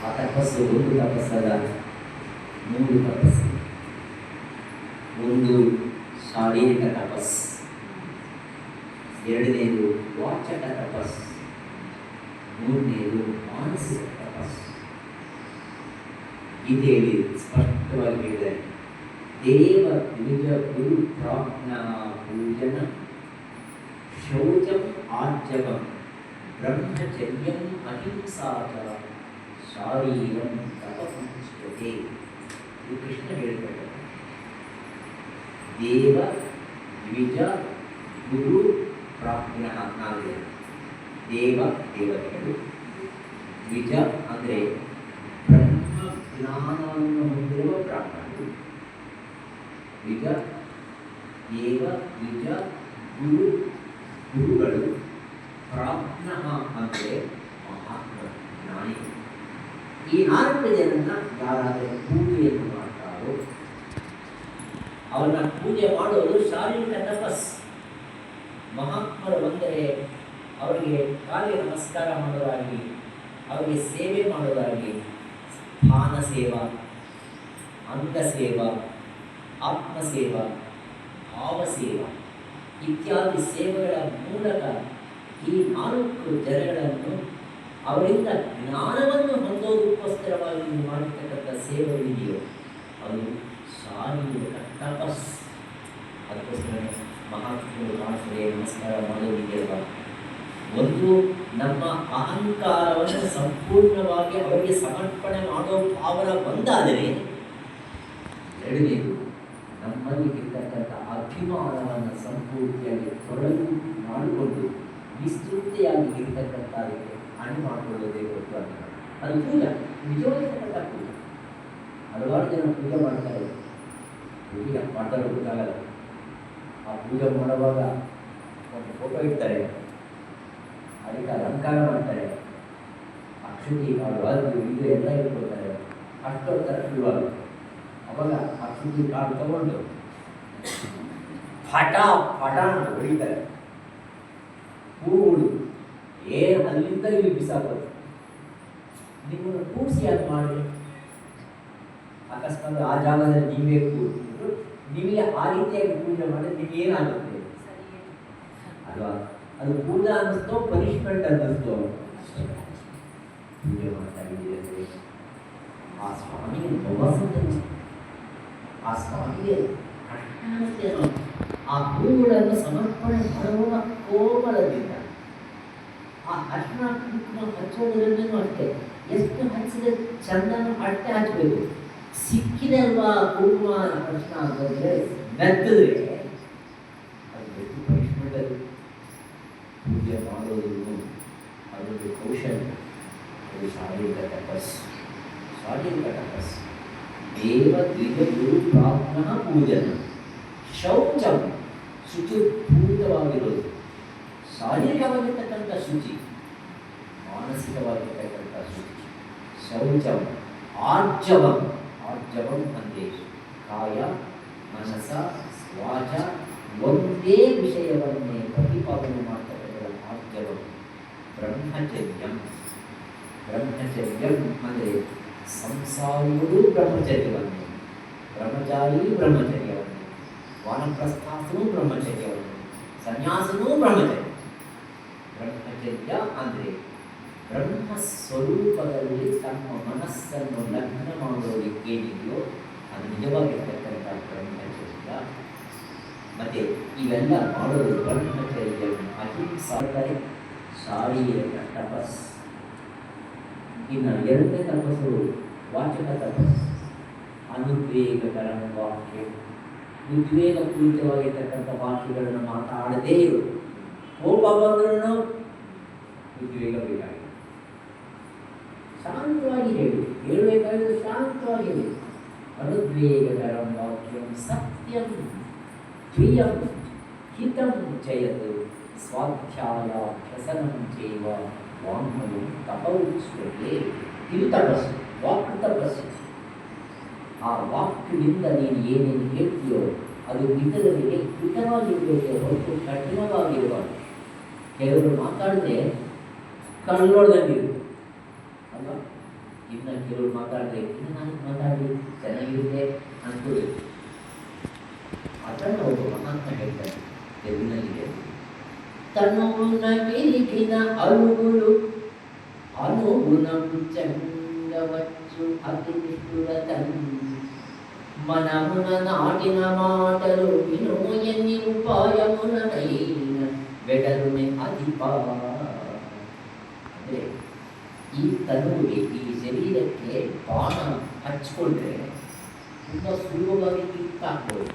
ಆ ತಪಸ್ಸು ಒಂದು ತಪಸ್ಸಲ್ಲ, 3 ತಪಸ್ಸು. ಒಂದು ಶಾರೀರಿಕ ತಪಸ್, ಎರಡನೇದು ವಾಚಕ ತಪಸ್, ಮೂರನೇದು ಮಾನಸಿಕ ತಪಸ್. ಗೀತೆಯಲ್ಲಿ ಸ್ಪಷ್ಟವಾಗಿ ಹೇಳಿದ್ದಾರೆ, ದೇವ ದ್ವಿಜ ಗುರು ಪ್ರಾಜ್ಞಾ ಪೂಜನ ಶೌಚಂ ಆರ್ಜವಂ ಬ್ರಹ್ಮಚರ್ಯಂ ಅಹಿಂಸಾಚ ಶಾರೀರಂ ತಪಮುಚ್ಯತೆ. ಇದು ಕೃಷ್ಣ ಹೇಳ್ತಾರೆ. ದೇವ ದ್ವಿಜ ಗುರು ಪ್ರಾಜ್ಞಃ ನಾಲ್ಕು. ದೇವ ದೇವತೆಗಳು, ದ್ವಿಜ ಅಂದರೆ ಬ್ರಹ್ಮ ಜ್ಞಾನವನ್ನು ಹೊಂದಿರುವ ಬ್ರಾಹ್ಮಣರು, ದ್ವಿಜ ದೇವ ದ್ವಿಜ ಗುರು ಗುರುಗಳು, ಪ್ರಾಜ್ಞಃ ಅಂದರೆ ಮಹಾತ್ಮ ಜ್ಞಾನಿಗಳು. ಈ 4 ಜನನ್ನ ಯಾರಾದರೂ ಪೂಜೆಯನ್ನು ಮಾಡ್ತಾರೋ ಅವನ್ನ ಪೂಜೆ ಮಾಡೋದು ಶಾರೀರಿಕ ತಪಸ್. ಮಹಾತ್ಮರು ಬಂದರೆ ಅವರಿಗೆ ಕಾಲಿಗೆ ನಮಸ್ಕಾರ ಮಾಡೋದಾಗಲಿ, ಅವರಿಗೆ ಸೇವೆ ಮಾಡೋದಾಗಲಿ, ಸ್ಥಾನ ಸೇವಾ, ಅಂಗ ಸೇವಾ, ಆತ್ಮಸೇವಾ, ಭಾವಸೇವಾ ಇತ್ಯಾದಿ ಸೇವೆಗಳ ಮೂಲಕ ಈ 4 ಜನಗಳನ್ನು ಅವರಿಂದ ಜ್ಞಾನವನ್ನು ಹೊಂದೋದಕ್ಕೋಸ್ಕರವಾಗಿ ನೀವು ಮಾಡಿರ್ತಕ್ಕಂಥ ಸೇವೆಗಳಿದೆಯೋ ಅದು ಶಾರೀರಿಕ ತಪಸ್. ಅದಕ್ಕೋಸ್ಕರ ಮಹಾತ್ಮರು ಕಾಣಿಸದೆ ನಮಸ್ಕಾರ ಮಾಡೋದಿದೆಯಲ್ವ, ಒಂದು ನಮ್ಮ ಅಹಂಕಾರವನ್ನು ಸಂಪೂರ್ಣವಾಗಿ ಅವರಿಗೆ ಸಮರ್ಪಣೆ ಮಾಡೋ ಭಾವನ ಬಂದಾದರೆ, ಎರಡನೇದು ನಮ್ಮಲ್ಲಿ ಇರ್ತಕ್ಕಂಥ ಅಭಿಮಾನವನ್ನು ಸಂಪೂರ್ತಿಯಾಗಿ ತೊಳೆದು ಮಾಡಿಕೊಂಡು ವಿಸ್ತೃತಿಯಾಗಿ ಇರ್ತಕ್ಕಂಥದಕ್ಕೆ ಹಣ್ಣು ಮಾಡಿಕೊಳ್ಳೋದೇ ಹೊರತು ಅದು ಪೂಜೆ, ನಿಜವಾಗಿರ್ತಕ್ಕಂಥ ಪೂಜೆ. ಹಲವಾರು ಜನ ಪೂಜೆ ಮಾಡ್ತಾರೆ, ಪೂಜೆ ಮಾಡ್ತಾರೆ ಗೊತ್ತಾಗಲ್ಲ. ಆ ಪೂಜೆ ಮಾಡುವಾಗ ಒಂದು ಫೋಟೋ ಇಡ್ತಾರೆ, ಅದಕ್ಕೆ ಅಲಂಕಾರ ಮಾಡ್ತಾರೆ, ಅಕ್ಷತೆ ಕಾಳು ಅದು ಇದು ಎಲ್ಲ ಇಟ್ಕೊಳ್ತಾರೆ. ಅಷ್ಟೊತ್ತರ ಶುರುವಾಗುತ್ತೆ. ಅವಾಗ ಅಕ್ಷತೆ ಕಾಳು ತಗೊಂಡು ಪಟ ಪಟ ಹೊಡಿತಾರೆ. ಹೂಗಳು ಏನು ಅಲ್ಲಿಂದ ಇಲ್ಲಿ ಬಿಸಾಕೋದು. ನಿಮ್ಮನ್ನು ಕೂಡಿಸಿ ಅದು ಮಾಡಿ, ಅಕಸ್ಮಾತ್ ಆ ಜಾಗದಲ್ಲಿ ನೀವೇ ಕೂರಿಸಿದ್ರು ನಿಮಗೆ ಆ ರೀತಿಯಾಗಿ ಪೂಜೆ ಮಾಡಿದ್ರೆ ನಿಮ್ಗೆ ಏನಾಗುತ್ತೆ ಅಲ್ವಾ? ಅದು ಪೂಜಾ ಅನ್ನಿಸ್ತೋ ಪನಿಷ್ಮೆಂಟ್ ಅನ್ನಿಸ್ತೋ? ಪೂಜೆ ಮಾಡ್ತಾ ಇದ್ದೀರಿ ಆ ಸ್ವಾಮಿಗೆ ಆ ಸ್ವಾಮಿಗೆ ಆ ಹೂಗಳನ್ನು ಸಮರ್ಪಣೆ ಮಾಡುವ ಕೋಮಲದಿಂದ ಆ ಅರ್ಶನ ಕುಂಕುಮ ಹಚ್ಚೋದ್ರಲ್ಲೂ ಅಷ್ಟೇ, ಎಷ್ಟು ಹಚ್ಚಿದ್ರೆ ಚಂದನ ಅಟ್ಟೆ ಹಚ್ಚಬೇಕು. ಸಿಕ್ಕಿದೆ ಅಲ್ವಾ ಕುಂಕುಮ ಅರ್ಶನ ಅಂತಂದ್ರೆ ಮೆತ್ತದ್ರೆ ಅದು ಎಷ್ಟು ಪನಿಷ್ಮೆಂಟ್. ಅದು ಪೂಜೆ ಮಾಡೋದು ಅದೊಂದು ಕೌಶಲ್ಯ, ಅದು ಶಾರೀರಿಕ ತಪಸ್. ಶಾರೀರಿಕ ತಪಸ್ ದೇವ ದ್ವಿಜ ಗುರು ಪ್ರಾಜ್ಞಃ ಪೂಜನ ಶೌಚಂ ಶುಚಿಭೂತವಾಗಿರೋದು, ಶಾರೀರಿಕವಾಗಿರ್ತಕ್ಕಂಥ ಶುಚಿ, ಮಾನಸಿಕವಾಗಿರ್ತಕ್ಕಂಥ ಶುಚಿ. ಶೌಚಂ ಆರ್ಜವಂ, ಆರ್ಜವಂ ಅಂದರೆ ಕಾಯ ಮನಸ ವಾಚ ಒಂದೇ ವಿಷಯವನ್ನೇ ಪ್ರತಿಪಾದನೆ ಮಾಡ್ತಕ್ಕಂಥ ಆರ್ಜವಂ. ಬ್ರಹ್ಮಚರ್ಯಂ, ಬ್ರಹ್ಮಚರ್ಯಂ ಅಂದರೆ ಸಂಸಾರಿಗಳು ಬ್ರಹ್ಮಚರ್ಯವನ್ನೇ, ಬ್ರಹ್ಮಚಾರಿ ಬ್ರಹ್ಮಚರ್ಯವನ್ನೇ, ವಾನಪ್ರಸ್ಥಾಸನೂ ಬ್ರಹ್ಮಚರ್ಯವನ್ನೇ, ಸನ್ಯಾಸನೂ ಬ್ರಹ್ಮಚರ್ಯ. ಬ್ರಹ್ಮಚರ್ಯ ಅಂದರೆ ಬ್ರಹ್ಮ ಸ್ವರೂಪದಲ್ಲಿ ತಮ್ಮ ಮನಸ್ಸನ್ನು ಲಗ್ನ ಮಾಡೋದಕ್ಕೆ ಏನಿದೆಯೋ ಅದು ನಿಜವಾಗಿರ್ತಕ್ಕಂಥ ಬ್ರಹ್ಮಚರ್ಯ. ಮತ್ತೆ ಇವೆಲ್ಲ ಮಾಡೋದು ಬ್ರಹ್ಮಚರ್ಯ ಅಹಿಂಸಾದರೆ ಶಾರೀರಿಕ ತಪಸ್. ಇನ್ನು 2ನೇ ತಪಸ್ಸು ವಾಚಕ ತಪಸ್. ಅನುದ್ವೇಗಕರಣ ವಾಕ್ಯ, ಉದ್ವೇಗ ಪೂರಿತವಾಗಿರ್ತಕ್ಕಂಥ ವಾಕ್ಯಗಳನ್ನು ಮಾತಾಡದೇ ಇರು. ಕೋಪ ಬಂದ್ರೂ ಉದ್ವೇಗ ಬೇಕಾಗಿದೆ, ಶಾಂತವಾಗಿ ಹೇಳಿ, ಹೇಳಬೇಕಾದ್ರೆ ಶಾಂತವಾಗಿ ಹೇಳಿ. ಅನುದ್ವೇಗಕರಂ ವಾಕ್ಯಂ ಸತ್ಯಂ ದ್ವಿಯಂ ಹಿತಂ ಜಯತು ಸ್ವಾಧ್ಯಾಯ ವ್ಯಸನಂ ಚೈವ ವಾಂಗ್ಮಯಂ ತಪೌಚ್ಯತೆ. ಇದು ತಪಸ್ಸು, ವಾಕ್ ತಪಸ್ಸು. ಆ ವಾಕ್ಯದಿಂದ ನೀನು ಏನೇನು ಹೇಳ್ತೀಯೋ ಅದು ಇತರರಿಗೆ ಹಿತವಾಗಿರಬೇಕು ಹೊರತು ಕಠಿಣವಾಗಿರಬಾರ್ದು. ಕೆಲವರು ಮಾತಾಡಿದ್ರೆ ಕಣ್ಣೊಡ್ದಂಗಿರುತ್ತೆ ಅಲ್ವಾ? ಇನ್ನು ಕೆಲವರು ಮಾತಾಡಬೇಕು, ಇನ್ನು ನಾನು ಮಾತಾಡಿ ಚೆನ್ನಾಗಿರುತ್ತೆ ಅನ್ಕೋಬೇಕು. ಅದನ್ನು ಒಬ್ಬ ಮಹಾತ್ಮ ಹೇಳ್ತಾರೆ ತೆಲುಗಿನಲ್ಲಿದೆ. ತನುಗುಣ ವಿರಿಗಿನ ಅಳುಗುಳು అనుగుణ చండవచ్చు అతి నిష్ఠురతన్ మనమున నాటిన మాటలు వినోయని ఉపాయముననైన వెడలునే అధిపా. ಅಂದರೆ ಈ ತನುವಿಗೆ, ಈ ಶರೀರಕ್ಕೆ ಬಾಣ ಹಚ್ಕೊಂಡ್ರೆ ತುಂಬ ಸುಲಭವಾಗಿ ಕಿತ್ತಾಕ್ಬೋದು.